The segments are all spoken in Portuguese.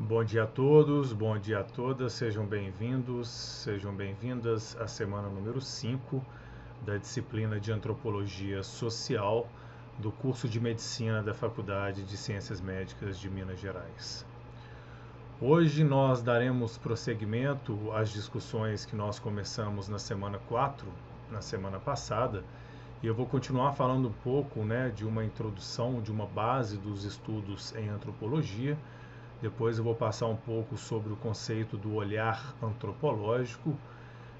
Bom dia a todos, bom dia a todas, sejam bem-vindos, sejam bem-vindas à semana número 5 da disciplina de Antropologia Social do curso de Medicina da Faculdade de Ciências Médicas de Minas Gerais. Hoje nós daremos prosseguimento às discussões que nós começamos na semana 4, na semana passada, e eu vou continuar falando um pouco, de uma introdução, de uma base dos estudos em antropologia. Depois eu vou passar um pouco sobre o conceito do olhar antropológico.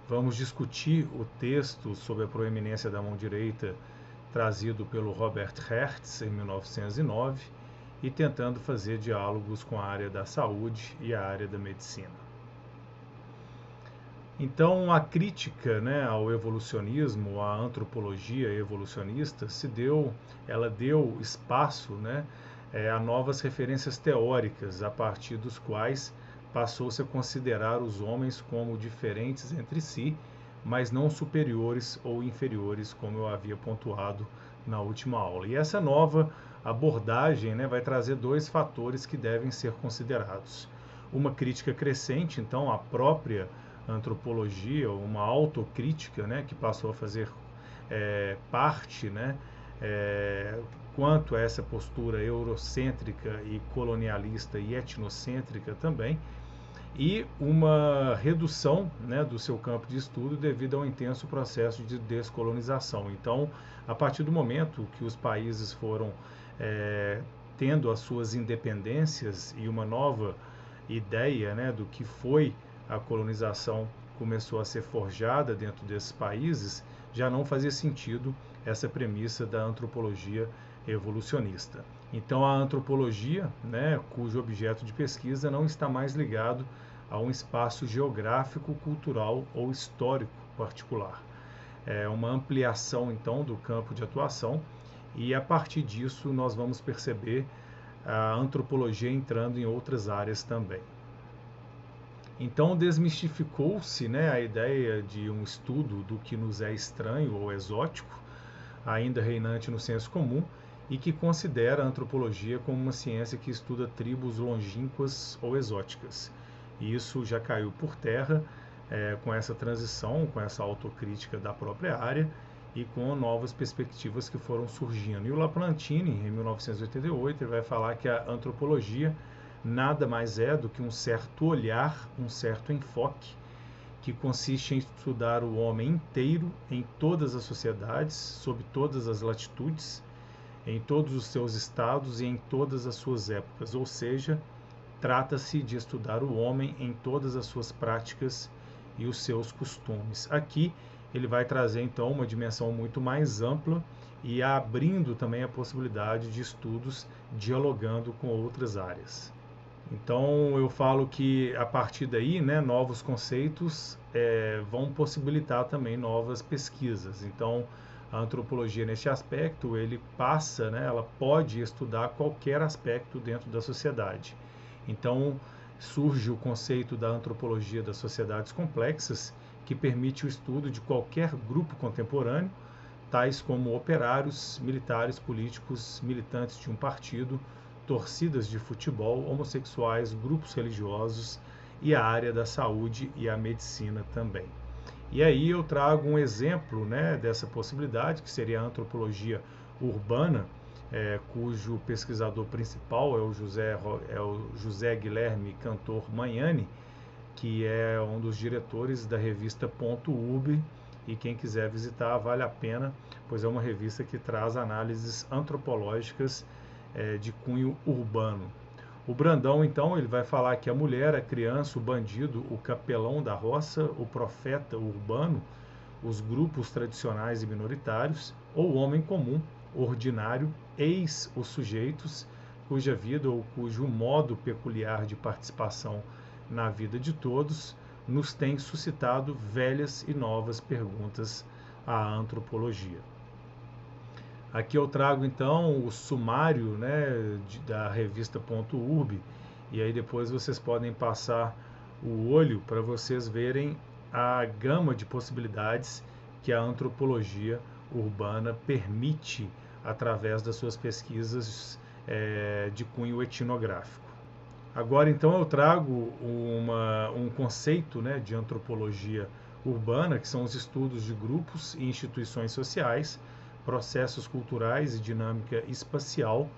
Vamos discutir o texto sobre a proeminência da mão direita, trazido pelo Robert Hertz em 1909, e tentando fazer diálogos com a área da saúde e a área da medicina. Então, a crítica, ao evolucionismo, à antropologia evolucionista, ela deu espaço, a novas referências teóricas, a partir dos quais passou-se a considerar os homens como diferentes entre si, mas não superiores ou inferiores, como eu havia pontuado na última aula. E essa nova abordagem, vai trazer dois fatores que devem ser considerados. Uma crítica crescente, então, à própria antropologia, uma autocrítica, que passou a fazer parte, quanto a essa postura eurocêntrica e colonialista e etnocêntrica também, e uma redução, do seu campo de estudo devido ao intenso processo de descolonização. Então, a partir do momento que os países foram tendo as suas independências e uma nova ideia, do que foi a colonização começou a ser forjada dentro desses países, já não fazia sentido essa premissa da antropologia evolucionista. Então, a antropologia, cujo objeto de pesquisa não está mais ligado a um espaço geográfico, cultural ou histórico particular. É uma ampliação, então, do campo de atuação, e a partir disso nós vamos perceber a antropologia entrando em outras áreas também. Então desmistificou-se, a ideia de um estudo do que nos é estranho ou exótico, ainda reinante no senso comum, e que considera a antropologia como uma ciência que estuda tribos longínquas ou exóticas. E isso já caiu por terra com essa transição, com essa autocrítica da própria área e com novas perspectivas que foram surgindo. E o Laplantine, em 1988, ele vai falar que a antropologia nada mais é do que um certo olhar, um certo enfoque, que consiste em estudar o homem inteiro em todas as sociedades, sob todas as latitudes, em todos os seus estados e em todas as suas épocas. Ou seja, trata-se de estudar o homem em todas as suas práticas e os seus costumes. Aqui ele vai trazer então uma dimensão muito mais ampla e abrindo também a possibilidade de estudos dialogando com outras áreas. Então eu falo que a partir daí, novos conceitos vão possibilitar também novas pesquisas. Então a antropologia nesse aspecto ele passa, ela pode estudar qualquer aspecto dentro da sociedade. Então surge o conceito da antropologia das sociedades complexas, que permite o estudo de qualquer grupo contemporâneo, tais como operários, militares, políticos, militantes de um partido, torcidas de futebol, homossexuais, grupos religiosos e a área da saúde e a medicina também. E aí eu trago um exemplo dessa possibilidade, que seria a antropologia urbana, cujo pesquisador principal é o José Guilherme Cantor Magnani, que é um dos diretores da revista Ponto Urb, e quem quiser visitar vale a pena, pois é uma revista que traz análises antropológicas de cunho urbano. O Brandão, então, ele vai falar que a mulher, a criança, o bandido, o capelão da roça, o profeta urbano, os grupos tradicionais e minoritários, ou o homem comum, ordinário, eis os sujeitos cuja vida ou cujo modo peculiar de participação na vida de todos nos tem suscitado velhas e novas perguntas à antropologia. Aqui eu trago então o sumário da revista Ponto Urb, e aí depois vocês podem passar o olho para vocês verem a gama de possibilidades que a antropologia urbana permite através das suas pesquisas de cunho etnográfico. Agora, então, eu trago um conceito, né, de antropologia urbana, que são os estudos de grupos e instituições sociais, processos culturais e dinâmica espacial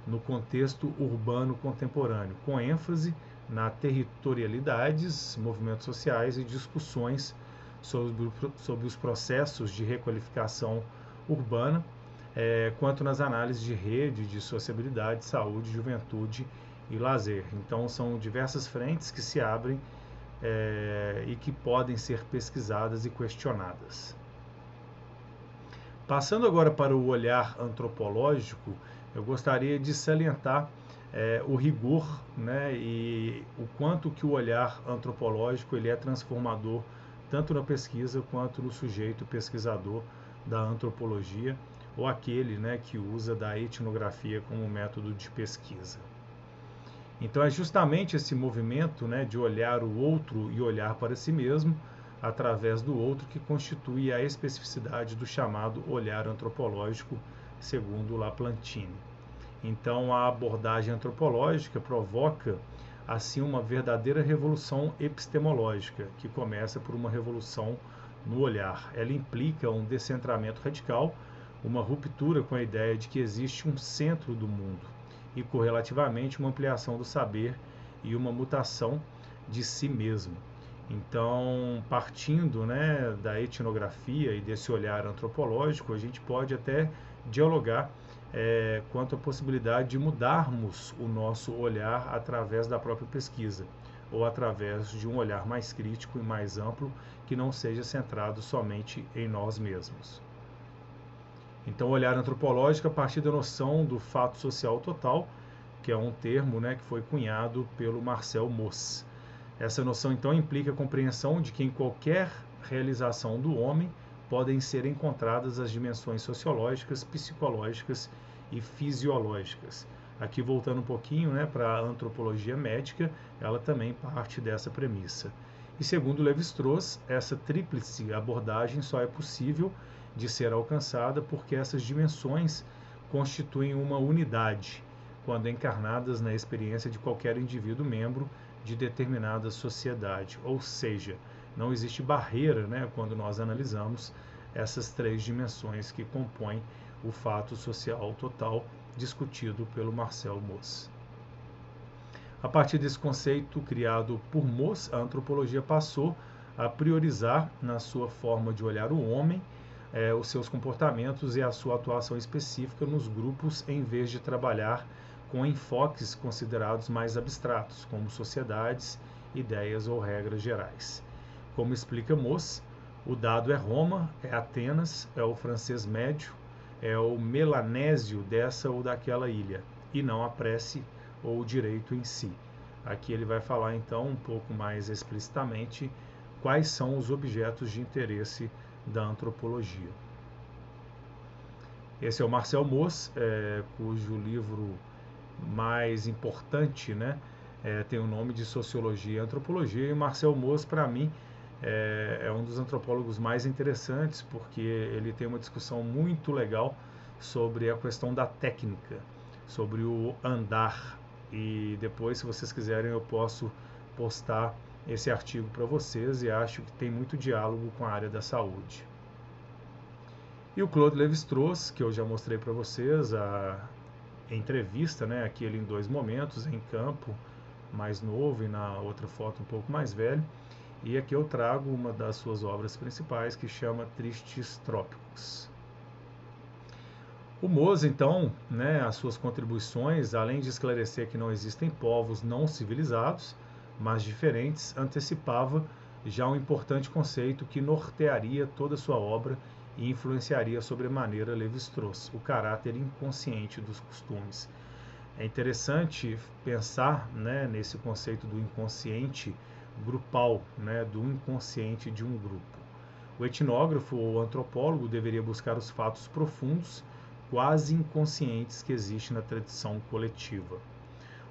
no contexto urbano contemporâneo, com ênfase na territorialidades, movimentos sociais e discussões sobre os processos de requalificação urbana, quanto nas análises de rede, de sociabilidade, saúde, juventude e lazer. Então, são diversas frentes que se abrem e que podem ser pesquisadas e questionadas. Passando agora para o olhar antropológico, eu gostaria de salientar o rigor, né, e o quanto que o olhar antropológico ele é transformador tanto na pesquisa quanto no sujeito pesquisador da antropologia ou aquele, né, que usa da etnografia como método de pesquisa. Então é justamente esse movimento, né, de olhar o outro e olhar para si mesmo através do outro que constitui a especificidade do chamado olhar antropológico, segundo Laplantine. Então a abordagem antropológica provoca assim uma verdadeira revolução epistemológica, que começa por uma revolução no olhar. Ela implica um descentramento radical, uma ruptura com a ideia de que existe um centro do mundo e, correlativamente, uma ampliação do saber e uma mutação de si mesmo. Então, partindo, né, da etnografia e desse olhar antropológico, a gente pode até dialogar quanto à possibilidade de mudarmos o nosso olhar através da própria pesquisa, ou através de um olhar mais crítico e mais amplo, que não seja centrado somente em nós mesmos. Então, o olhar antropológico a partir da noção do fato social total, que é um termo, né, que foi cunhado pelo Marcel Mauss. Essa noção, então, implica a compreensão de que em qualquer realização do homem podem ser encontradas as dimensões sociológicas, psicológicas e fisiológicas. Aqui, voltando um pouquinho, né, para a antropologia médica, ela também parte dessa premissa. E segundo Levi-Strauss, essa tríplice abordagem só é possível de ser alcançada porque essas dimensões constituem uma unidade, quando encarnadas na experiência de qualquer indivíduo membro de determinada sociedade. Ou seja, não existe barreira, né, quando nós analisamos essas três dimensões que compõem o fato social total discutido pelo Marcel Mauss. A partir desse conceito criado por Mauss, a antropologia passou a priorizar na sua forma de olhar o homem, os seus comportamentos e a sua atuação específica nos grupos, em vez de trabalhar com enfoques considerados mais abstratos, como sociedades, ideias ou regras gerais. Como explica Mauss, o dado é Roma, é Atenas, é o francês médio, é o melanésio dessa ou daquela ilha, e não a prece ou o direito em si. Aqui ele vai falar então um pouco mais explicitamente quais são os objetos de interesse da antropologia. Esse é o Marcel Mauss, cujo livro mais importante, né, tem o nome de Sociologia e Antropologia, e Marcel Mauss, para mim, é um dos antropólogos mais interessantes, porque ele tem uma discussão muito legal sobre a questão da técnica, sobre o andar, e depois, se vocês quiserem, eu posso postar esse artigo para vocês, e acho que tem muito diálogo com a área da saúde. E o Claude Lévi-Strauss, que eu já mostrei para vocês, a entrevista, né, aqui ele em dois momentos, em campo, mais novo, e na outra foto um pouco mais velho. E aqui eu trago uma das suas obras principais, que chama Tristes Trópicos. O Mauss, então, né, as suas contribuições, além de esclarecer que não existem povos não civilizados, mas diferentes, antecipava já um importante conceito que nortearia toda a sua obra e influenciaria sobremaneira Lévi-Strauss, o caráter inconsciente dos costumes. É interessante pensar, né, nesse conceito do inconsciente grupal, né, do inconsciente de um grupo. O etnógrafo ou antropólogo deveria buscar os fatos profundos, quase inconscientes que existem na tradição coletiva.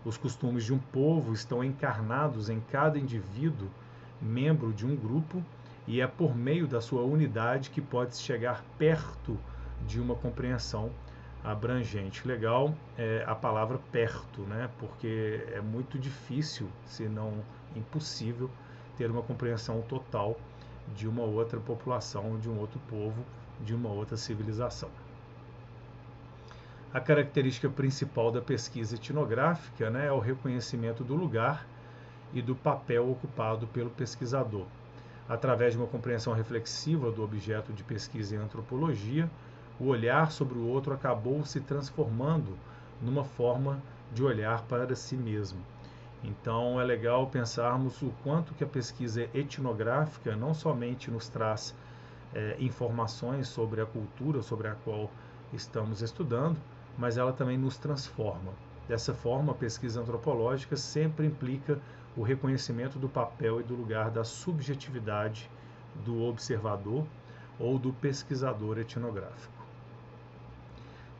Os costumes de um povo estão encarnados em cada indivíduo, membro de um grupo, e é por meio da sua unidade que pode chegar perto de uma compreensão abrangente. Legal é a palavra perto, né? Porque é muito difícil, se não impossível, ter uma compreensão total de uma outra população, de um outro povo, de uma outra civilização. A característica principal da pesquisa etnográfica, né, é o reconhecimento do lugar e do papel ocupado pelo pesquisador. Através de uma compreensão reflexiva do objeto de pesquisa em antropologia, o olhar sobre o outro acabou se transformando numa forma de olhar para si mesmo. Então é legal pensarmos o quanto que a pesquisa etnográfica não somente nos traz informações sobre a cultura sobre a qual estamos estudando, mas ela também nos transforma. Dessa forma, a pesquisa antropológica sempre implica o reconhecimento do papel e do lugar da subjetividade do observador ou do pesquisador etnográfico.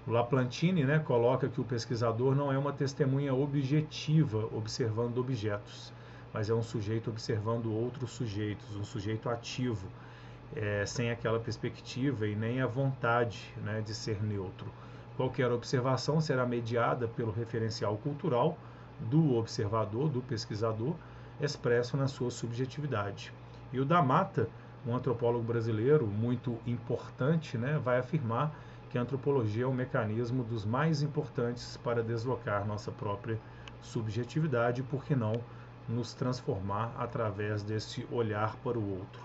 O Laplantine, né, coloca que o pesquisador não é uma testemunha objetiva observando objetos, mas é um sujeito observando outros sujeitos, um sujeito ativo, sem aquela perspectiva e nem a vontade, né, de ser neutro. Qualquer observação será mediada pelo referencial cultural do observador, do pesquisador, expresso na sua subjetividade. E o da Mata, um antropólogo brasileiro muito importante, né, vai afirmar que a antropologia é um mecanismo dos mais importantes para deslocar nossa própria subjetividade e, por que não, nos transformar através desse olhar para o outro.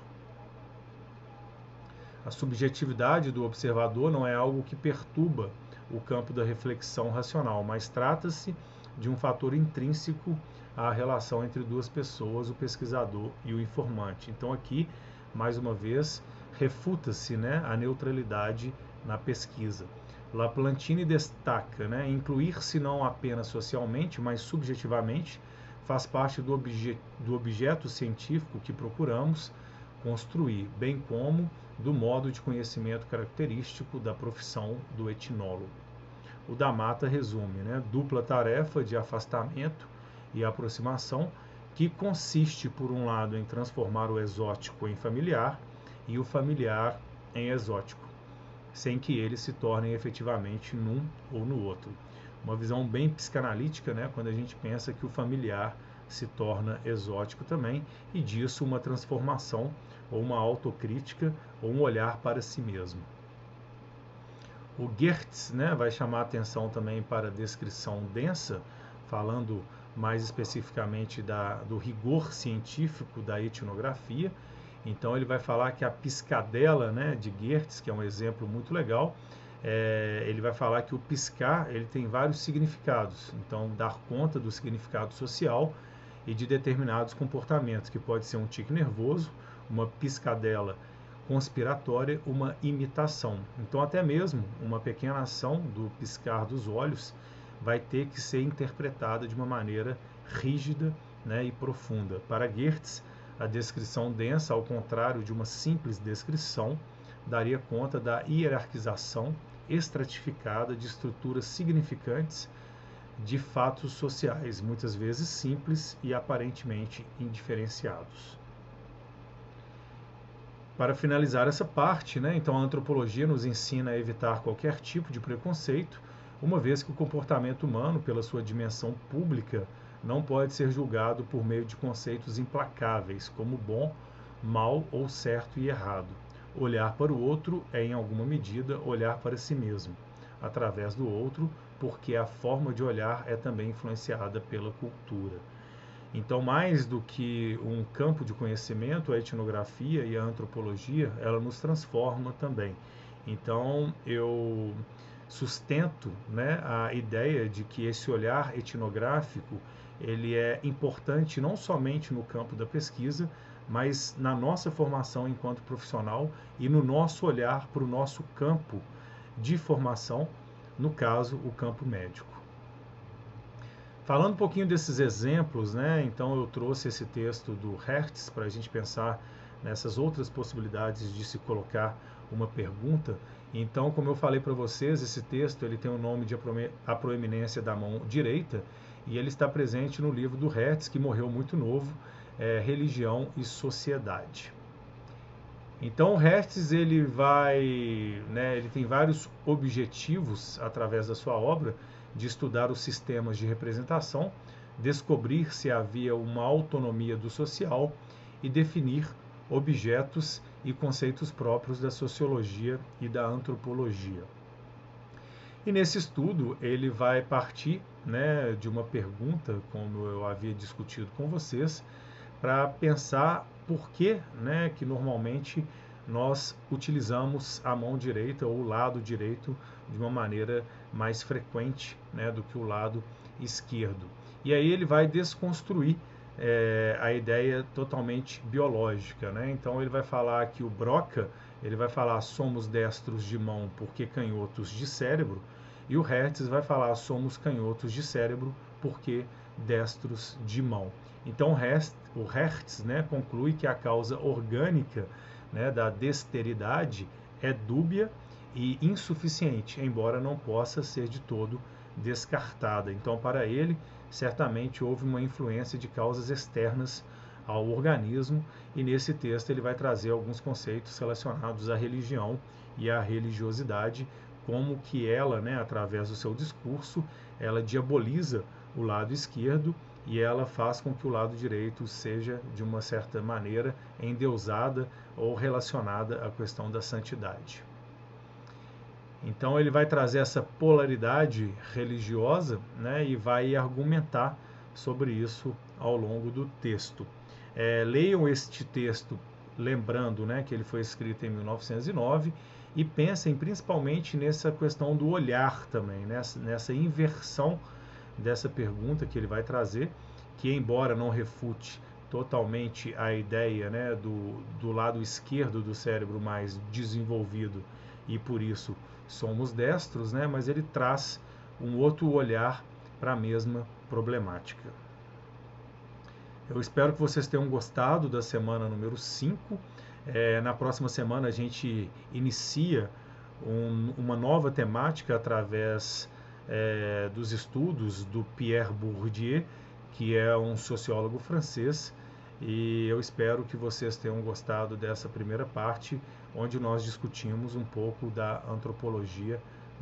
A subjetividade do observador não é algo que perturba o campo da reflexão racional, mas trata-se de um fator intrínseco à relação entre duas pessoas, o pesquisador e o informante. Então aqui, mais uma vez, refuta-se, né, a neutralidade na pesquisa. Laplantine destaca, né, incluir-se não apenas socialmente, mas subjetivamente, faz parte do objeto científico que procuramos construir, bem como do modo de conhecimento característico da profissão do etnólogo. O da Mata resume, né, dupla tarefa de afastamento e aproximação, que consiste, por um lado, em transformar o exótico em familiar e o familiar em exótico, sem que eles se tornem efetivamente num ou no outro. Uma visão bem psicanalítica, né, quando a gente pensa que o familiar se torna exótico também, e disso uma transformação ou uma autocrítica ou um olhar para si mesmo. O Geertz, né, vai chamar a atenção também para a descrição densa, falando mais especificamente do rigor científico da etnografia. Então ele vai falar que a piscadela, né, de Geertz, que é um exemplo muito legal, ele vai falar que o piscar ele tem vários significados. Então dar conta do significado social e de determinados comportamentos, que pode ser um tique nervoso, uma piscadela conspiratória, uma imitação. Então até mesmo uma pequena ação do piscar dos olhos vai ter que ser interpretada de uma maneira rígida, né, e profunda. Para Geertz, a descrição densa, ao contrário de uma simples descrição, daria conta da hierarquização estratificada de estruturas significantes de fatos sociais, muitas vezes simples e aparentemente indiferenciados. Para finalizar essa parte, né, então a antropologia nos ensina a evitar qualquer tipo de preconceito, uma vez que o comportamento humano, pela sua dimensão pública, não pode ser julgado por meio de conceitos implacáveis, como bom, mal ou certo e errado. Olhar para o outro é, em alguma medida, olhar para si mesmo, através do outro, porque a forma de olhar é também influenciada pela cultura. Então, mais do que um campo de conhecimento, a etnografia e a antropologia, ela nos transforma também. Então, eu sustento, né, a ideia de que esse olhar etnográfico ele é importante não somente no campo da pesquisa, mas na nossa formação enquanto profissional e no nosso olhar para o nosso campo de formação, no caso, o campo médico. Falando um pouquinho desses exemplos, né, então eu trouxe esse texto do Hertz para a gente pensar nessas outras possibilidades de se colocar uma pergunta. Então, como eu falei para vocês, esse texto ele tem o nome de A Proeminência da Mão Direita e ele está presente no livro do Hertz, que morreu muito novo, Religião e Sociedade. Então, o Hertz ele tem vários objetivos através da sua obra de estudar os sistemas de representação, descobrir se havia uma autonomia do social e definir objetos e conceitos próprios da sociologia e da antropologia. E nesse estudo ele vai partir, né, de uma pergunta, como eu havia discutido com vocês, para pensar por que, né, que normalmente nós utilizamos a mão direita ou o lado direito de uma maneira mais frequente, né, do que o lado esquerdo. E aí ele vai desconstruir a ideia totalmente biológica, né? Então ele vai falar que o Broca, ele vai falar somos destros de mão porque canhotos de cérebro, e o Hertz vai falar somos canhotos de cérebro porque destros de mão. Então o Hertz, né, conclui que a causa orgânica, né, da dexteridade é dúbia e insuficiente, embora não possa ser de todo descartada. Então, para ele, certamente houve uma influência de causas externas ao organismo, e nesse texto ele vai trazer alguns conceitos relacionados à religião e à religiosidade, como que ela, né, através do seu discurso, ela diaboliza o lado esquerdo e ela faz com que o lado direito seja, de uma certa maneira, endeusada ou relacionada à questão da santidade. Então ele vai trazer essa polaridade religiosa, né, e vai argumentar sobre isso ao longo do texto. Leiam este texto lembrando, né, que ele foi escrito em 1909 e pensem principalmente nessa questão do olhar também, nessa inversão dessa pergunta que ele vai trazer, que embora não refute totalmente a ideia, né, do lado esquerdo do cérebro mais desenvolvido e por isso somos destros, né, mas ele traz um outro olhar para a mesma problemática. Eu espero que vocês tenham gostado da semana número 5. Na próxima semana a gente inicia uma nova temática através dos estudos do Pierre Bourdieu, que é um sociólogo francês, e eu espero que vocês tenham gostado dessa primeira parte, onde nós discutimos um pouco da antropologia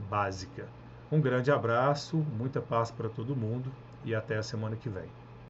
básica. Um grande abraço, muita paz para todo mundo e até a semana que vem.